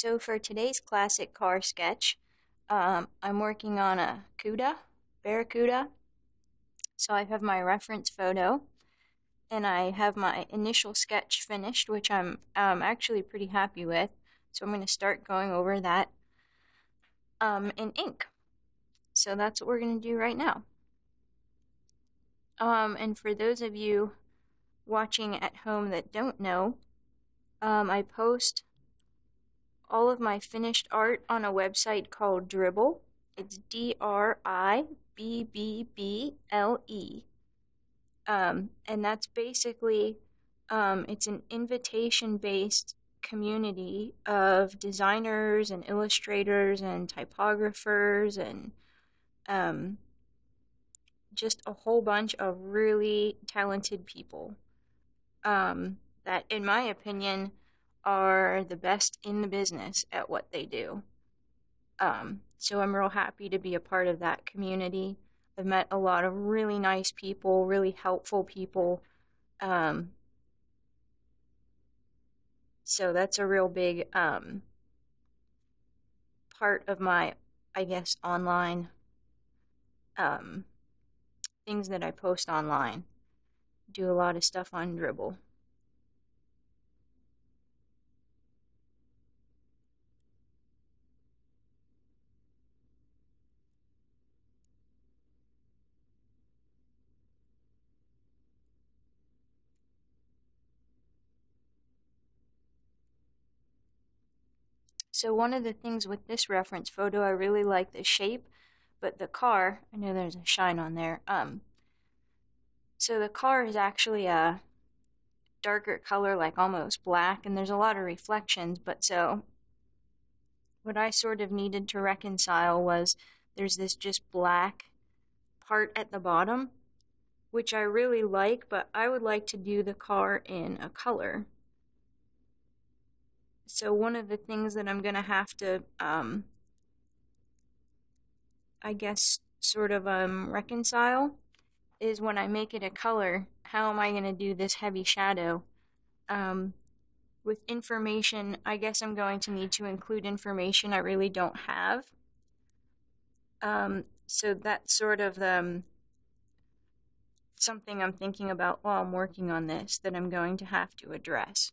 So for today's classic car sketch, I'm working on a Cuda, Barracuda. So I have my reference photo, and I have my initial sketch finished, which I'm actually pretty happy with. So I'm going to start going over that in ink. So that's what we're going to do right now. And for those of you watching at home that don't know, I post all of my finished art on a website called Dribble. It's Dribble. And that's basically, it's an invitation-based community of designers and illustrators and typographers and just a whole bunch of really talented people that, in my opinion, are the best in the business at what they do. So I'm real happy to be a part of that community. I've met a lot of really nice people, really helpful people. So that's a real big part of my, I guess, online things that I post online. Do a lot of stuff on Dribble. So one of the things with this reference photo, I really like the shape, but the car, I know there's a shine on there. So the car is actually a darker color, like almost black, and there's a lot of reflections, but so what I sort of needed to reconcile was there's this just black part at the bottom, which I really like, but I would like to do the car in a color. So one of the things that I'm going to have to, I guess, sort of reconcile is when I make it a color, how am I going to do this heavy shadow? With information, I guess I'm going to need to include information I really don't have. So that's sort of something I'm thinking about while I'm working on this that I'm going to have to address.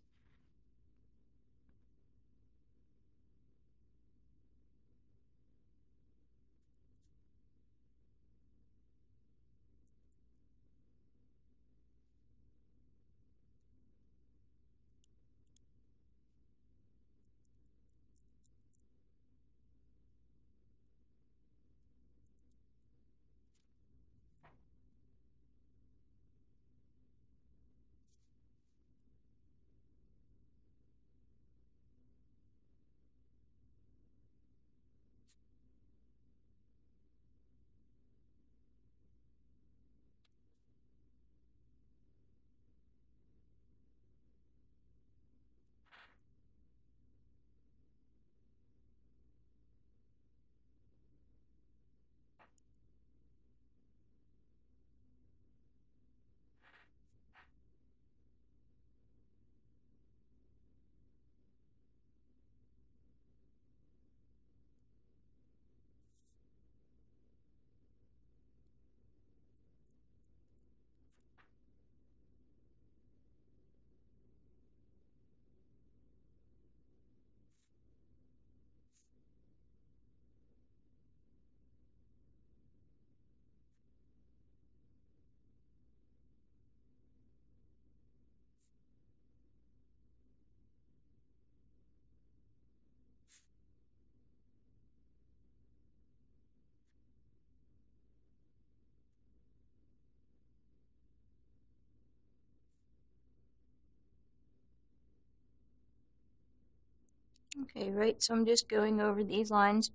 Okay, right, so I'm just going over these lines.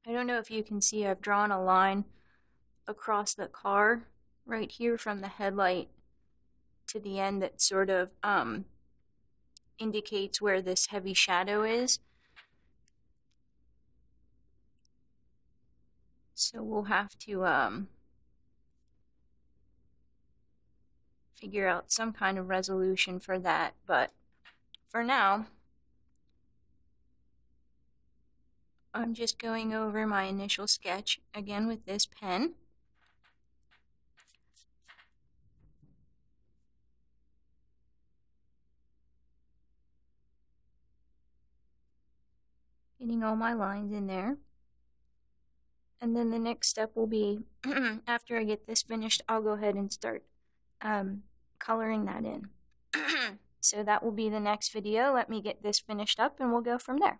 I don't know if you can see, I've drawn a line across the car right here from the headlight to the end that sort of indicates where this heavy shadow is. So we'll have to figure out some kind of resolution for that, but for now, I'm just going over my initial sketch again with this pen. Getting all my lines in there. And then the next step will be, after I get this finished, I'll go ahead and start coloring that in. So that will be the next video. Let me get this finished up and we'll go from there.